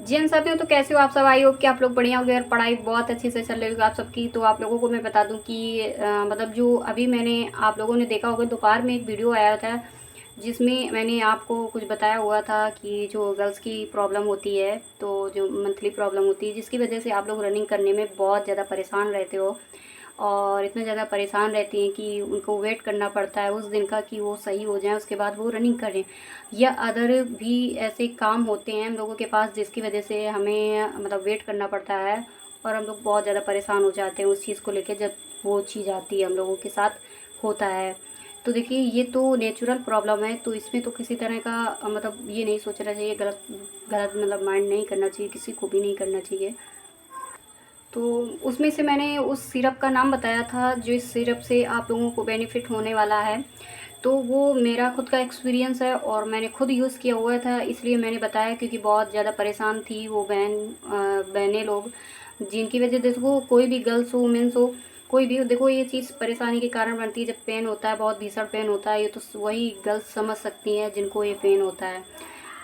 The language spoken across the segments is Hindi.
जिन साथियों तो कैसे हो आप सब। आई होप कि आप लोग बढ़िया हो गए और पढ़ाई बहुत अच्छे से चल रही होगी आप सबकी। तो आप लोगों को मैं बता दूं कि मतलब जो अभी मैंने आप लोगों ने देखा होगा दोपहर में एक वीडियो आया था जिसमें मैंने आपको कुछ बताया हुआ था कि जो गर्ल्स की प्रॉब्लम होती है, तो जो मंथली प्रॉब्लम होती है जिसकी वजह से आप लोग रनिंग करने में बहुत ज़्यादा परेशान रहते हो और इतना ज़्यादा परेशान रहती हैं कि उनको वेट करना पड़ता है उस दिन का कि वो सही हो जाएं उसके बाद वो रनिंग करें, या अदर भी ऐसे काम होते हैं हम लोगों के पास जिसकी वजह से हमें मतलब वेट करना पड़ता है और हम लोग बहुत ज़्यादा परेशान हो जाते हैं उस चीज़ को लेकर जब वो चीज़ आती है हम लोगों के साथ होता है। तो देखिए ये तो नेचुरल प्रॉब्लम है, तो इसमें तो किसी तरह का मतलब ये नहीं सोचना चाहिए, गलत गलत मतलब माइंड नहीं करना चाहिए, किसी को भी नहीं करना चाहिए। तो उसमें से मैंने उस सिरप का नाम बताया था जिस सिरप से आप लोगों को बेनिफिट होने वाला है। तो वो मेरा खुद का एक्सपीरियंस है और मैंने खुद यूज़ किया हुआ था, इसलिए मैंने बताया क्योंकि बहुत ज़्यादा परेशान थी वो बहनें लोग, जिनकी वजह से देखो कोई भी गर्ल्स हो वुमेंस हो कोई भी हो, देखो ये चीज़ परेशानी के कारण बनती है। जब पेन होता है बहुत भीषण पेन होता है, ये तो वही गर्ल्स समझ सकती हैं जिनको ये पेन होता है।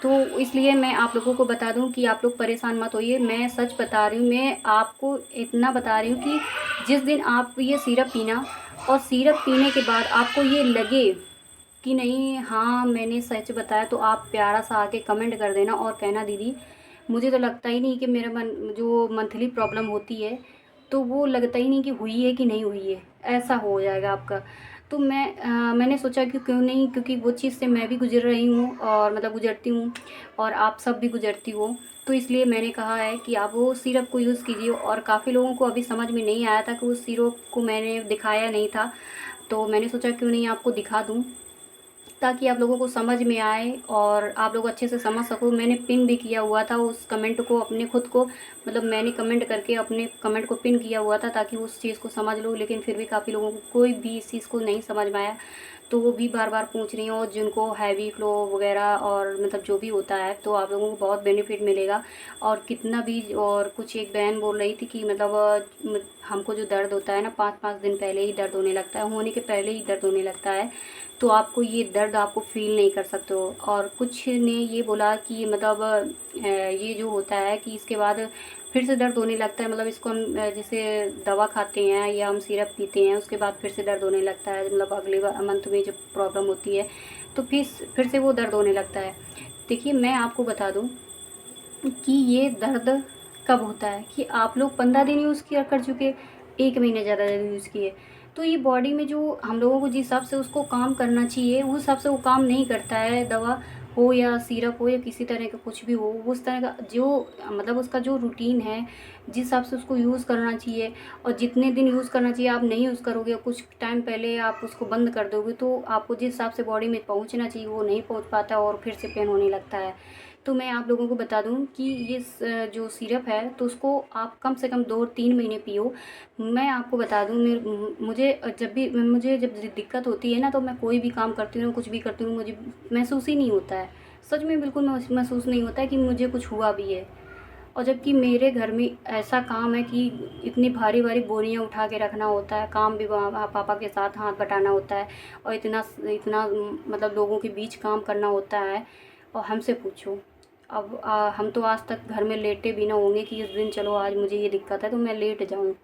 तो इसलिए मैं आप लोगों को बता दूं कि आप लोग परेशान मत होइए, मैं सच बता रही हूँ। मैं आपको इतना बता रही हूँ कि जिस दिन आप ये सिरप पीना और सिरप पीने के बाद आपको ये लगे कि नहीं हाँ मैंने सच बताया, तो आप प्यारा सा आके कमेंट कर देना और कहना दीदी मुझे तो लगता ही नहीं कि मेरा मन जो मंथली प्रॉब्लम होती है तो वो लगता ही नहीं कि हुई है कि नहीं हुई है, ऐसा हो जाएगा आपका। तो मैंने सोचा कि क्यों नहीं, क्योंकि वो चीज़ से मैं भी गुजर रही हूँ और मतलब गुजरती हूँ और आप सब भी गुजरती हो, तो इसलिए मैंने कहा है कि आप वो सिरप को यूज़ कीजिए। और काफ़ी लोगों को अभी समझ में नहीं आया था कि उस सिरप को मैंने दिखाया नहीं था, तो मैंने सोचा क्यों नहीं आपको दिखा दूँ ताकि आप लोगों को समझ में आए और आप लोग अच्छे से समझ सको। मैंने पिन भी किया हुआ था उस कमेंट को अपने खुद को, मतलब मैंने कमेंट करके अपने कमेंट को पिन किया हुआ था ताकि उस चीज़ को समझ लो, लेकिन फिर भी काफ़ी लोगों को कोई भी इस चीज़ को नहीं समझ में आया, तो वो भी बार बार पूछ रही हैं। और जिनको हैवी फ्लो वगैरह और मतलब जो भी होता है तो आप लोगों को बहुत बेनिफिट मिलेगा। और कितना भी, और कुछ एक बहन बोल रही थी कि मतलब हमको जो दर्द होता है ना 5-5 दिन पहले ही दर्द होने लगता है, होने के पहले ही दर्द होने लगता है, तो आपको ये दर्द आपको फील नहीं कर सकते हो। और कुछ ने ये बोला कि मतलब ये जो होता है कि इसके बाद फिर से दर्द होने लगता है, मतलब इसको हम जैसे दवा खाते हैं या हम सिरप पीते हैं उसके बाद फिर से दर्द होने लगता है, मतलब अगले मंथ में जब प्रॉब्लम होती है तो फिर से वो दर्द होने लगता है। देखिए मैं आपको बता दूं कि ये दर्द कब होता है कि आप लोग 15 दिन यूज़ किया कर चुके, 1 महीने ज़्यादा यूज़ किए, तो ये बॉडी में जो हम लोगों को जिस हिसाब से उसको काम करना चाहिए उस हिसाब से वो काम नहीं करता है। दवा हो या सिरप हो या किसी तरह का कुछ भी हो, उस तरह का जो मतलब उसका जो रूटीन है जिस हिसाब से उसको यूज़ करना चाहिए और जितने दिन यूज़ करना चाहिए आप नहीं यूज़ करोगे, कुछ टाइम पहले आप उसको बंद कर दोगे, तो आपको जिस हिसाब से बॉडी में पहुंचना चाहिए वो नहीं पहुंच पाता और फिर से पेन होने लगता है। तो मैं आप लोगों को बता दूं कि ये जो सिरप है तो उसको आप कम से कम 2-3 महीने पियो। मैं आपको बता दूं मुझे जब दिक्कत होती है ना तो मैं कोई भी काम करती हूँ कुछ भी करती हूँ मुझे महसूस ही नहीं होता है, सच में बिल्कुल महसूस नहीं होता है कि मुझे कुछ हुआ भी है। और जबकि मेरे घर में ऐसा काम है कि इतनी भारी भारी बोरियां उठा के रखना होता है, काम भी पापा के साथ हाथ बटाना होता है और इतना इतना मतलब लोगों के बीच काम करना होता है। और हमसे पूछो, अब हम तो आज तक घर में लेटे भी ना होंगे कि इस दिन चलो आज मुझे ये दिक्कत है तो मैं लेट जाऊँ,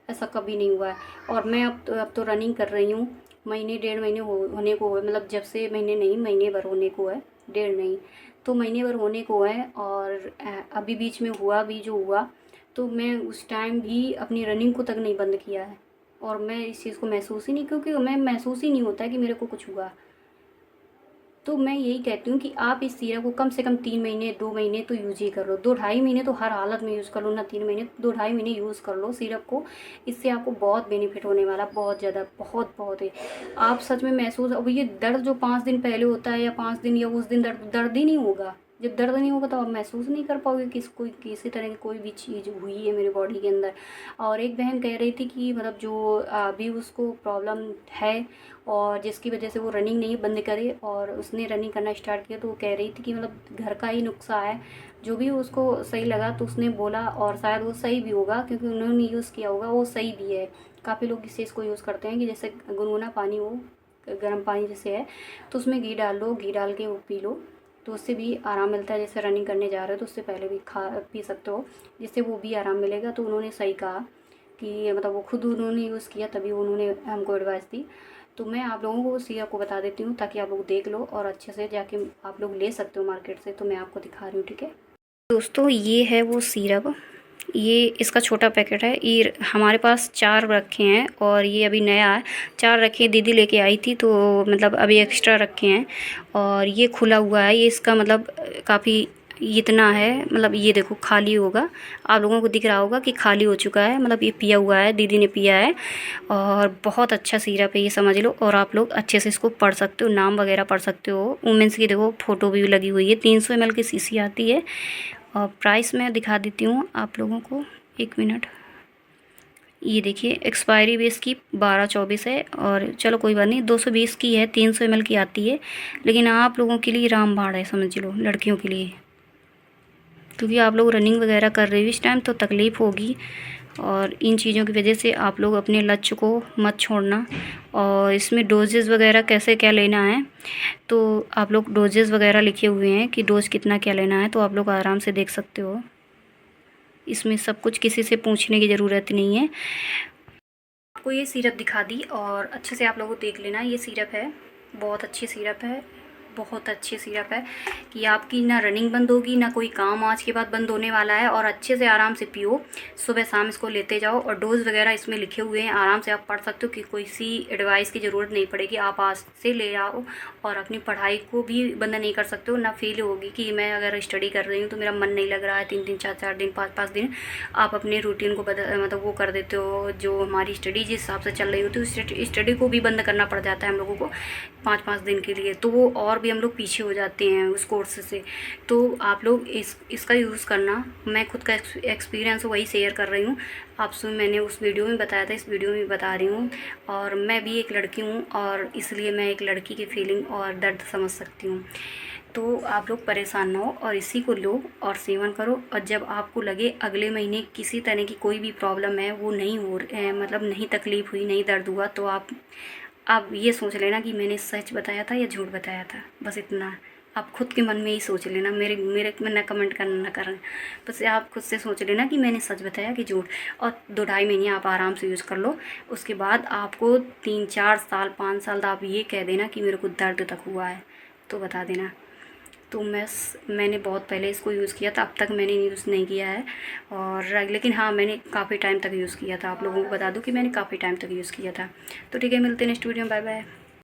ऐसा कभी नहीं हुआ है। और मैं अब तो रनिंग कर रही हूँ, महीने 1.5 महीने होने को है, मतलब जब से महीने नहीं महीने भर होने को है, डेढ़ नहीं तो महीने भर होने को है। और अभी बीच में हुआ भी जो हुआ तो मैं उस टाइम भी अपनी रनिंग को तक नहीं बंद किया है और मैं इस चीज़ को महसूस ही नहीं, क्योंकि मैं महसूस ही नहीं होता है कि मेरे को कुछ हुआ। तो मैं यही कहती हूँ कि आप इस सिरप को कम से कम 3 महीने 2 महीने तो यूज ही कर लो, 2-2.5 महीने तो हर हालत में यूज़ कर लो ना, 3 महीने 2-2.5 महीने यूज़ कर लो सिरप को। इससे आपको बहुत बेनिफिट होने वाला, बहुत ज़्यादा बहुत बहुत है। आप सच में महसूस, अब ये दर्द जो 5 दिन पहले होता है या 5 दिन या उस दिन दर्द दर्द ही नहीं होगा। जब दर्द नहीं होगा तो आप महसूस नहीं कर पाओगे कि कोई किसी तरह की कोई भी चीज़ हुई है मेरे बॉडी के अंदर। और एक बहन कह रही थी कि मतलब जो अभी उसको प्रॉब्लम है और जिसकी वजह से वो रनिंग नहीं बंद करे और उसने रनिंग करना स्टार्ट किया, तो वो कह रही थी कि मतलब घर का ही नुस्खा है, जो भी उसको सही लगा तो उसने बोला और शायद वो सही भी होगा क्योंकि उन्होंने यूज़ किया होगा, वो सही भी है। काफ़ी लोग इस चीज़ को यूज़ करते हैं कि जैसे गुनगुना पानी हो, गर्म पानी जैसे है तो उसमें घी डाल लो, घी डाल के वो पी लो तो उससे भी आराम मिलता है। जैसे रनिंग करने जा रहे हो तो उससे पहले भी खा पी सकते हो, जिससे वो भी आराम मिलेगा। तो उन्होंने सही कहा कि मतलब वो खुद उन्होंने यूज़ किया तभी उन्होंने हमको एडवाइस दी। तो मैं आप लोगों को सिरप को बता देती हूँ ताकि आप लोग देख लो और अच्छे से जाके आप लोग ले सकते हो मार्केट से। तो मैं आपको दिखा रही हूँ, ठीक है दोस्तों। ये है वो सिरप, ये इसका छोटा पैकेट है। ये हमारे पास 4 रखे हैं और ये अभी नया है। 4 रखे दीदी लेके आई थी तो मतलब अभी एक्स्ट्रा रखे हैं और ये खुला हुआ है। ये इसका मतलब काफ़ी इतना है, मतलब ये देखो खाली होगा, आप लोगों को दिख रहा होगा कि खाली हो चुका है। मतलब ये पिया हुआ है, दीदी ने पिया है और बहुत अच्छा सिरप है ये, समझ लो। और आप लोग अच्छे से इसको पढ़ सकते हो, नाम वगैरह पढ़ सकते हो। वुमेंस की देखो फ़ोटो भी लगी हुई है। 300 ml की शीशी आती है और प्राइस मैं दिखा देती हूँ आप लोगों को, 1 मिनट। ये देखिए एक्सपायरी भी इसकी 12-24 है और चलो कोई बात नहीं, 220 की है, 300 ml की आती है। लेकिन आप लोगों के लिए रामबाण है, समझ लो, लड़कियों के लिए, क्योंकि आप लोग रनिंग वगैरह कर रहे हो इस टाइम तो तकलीफ़ होगी। और इन चीज़ों की वजह से आप लोग अपने लक्ष्य को मत छोड़ना। और इसमें डोजेज़ वगैरह कैसे क्या लेना है तो आप लोग डोजेज़ वगैरह लिखे हुए हैं कि डोज कितना क्या लेना है, तो आप लोग आराम से देख सकते हो। इसमें सब कुछ किसी से पूछने की ज़रूरत नहीं है। आपको ये सिरप दिखा दी और अच्छे से आप लोगों को देख लेना। ये सिरप है, बहुत अच्छी सिरप है, बहुत अच्छी सिरप है कि आपकी ना रनिंग बंद होगी ना कोई काम आज के बाद बंद होने वाला है। और अच्छे से आराम से पियो, सुबह शाम इसको लेते जाओ। और डोज वगैरह इसमें लिखे हुए हैं, आराम से आप पढ़ सकते हो कि कोई सी एडवाइस की ज़रूरत नहीं पड़ेगी। आप आज से ले आओ और अपनी पढ़ाई को भी बंद नहीं कर सकते हो। ना फील होगी कि मैं अगर स्टडी कर रही हूँ तो मेरा मन नहीं लग रहा है 3-3 4-4 दिन 5-5 दिन आप अपने रूटीन को मतलब वो कर देते हो। जो हमारी स्टडी जिस हिसाब से चल रही होती है उस स्टडी को भी बंद करना पड़ जाता है हम लोगों को 5-5 दिन के लिए, तो वो और भी हम लोग पीछे हो जाते हैं उस कोर्स से। तो आप लोग इसका यूज़ करना। मैं खुद का एक्सपीरियंस वही शेयर कर रही हूँ आपसे। मैंने उस वीडियो में बताया था, इस वीडियो में बता रही हूँ। और मैं भी एक लड़की हूँ और इसलिए मैं एक लड़की की फीलिंग और दर्द समझ सकती हूँ। तो आप लोग परेशान ना हो और इसी को लो और सेवन करो। और जब आपको लगे अगले महीने किसी तरह की कोई भी प्रॉब्लम है, वो नहीं हो मतलब नहीं तकलीफ़ हुई, नहीं दर्द हुआ, तो आप ये सोच लेना कि मैंने सच बताया था या झूठ बताया था। बस इतना आप खुद के मन में ही सोच लेना, मेरे मेरे में ना कमेंट करना ना करना। बस आप खुद से सोच लेना कि मैंने सच बताया कि झूठ। और 2-2.5 महीने आप आराम से यूज़ कर लो। उसके बाद आपको 3-4 साल 5 साल आप ये कह देना कि मेरे को दर्द तक हुआ है तो बता देना। तो मैंने बहुत पहले इसको यूज़ किया था, अब तक मैंने यूज़ नहीं किया है। और लेकिन हाँ, मैंने काफ़ी टाइम तक यूज़ किया था। आप लोगों को बता दूं कि मैंने काफ़ी टाइम तक यूज़ किया था। तो ठीक है, मिलते हैं नेक्स्ट वीडियो में, बाय बाय।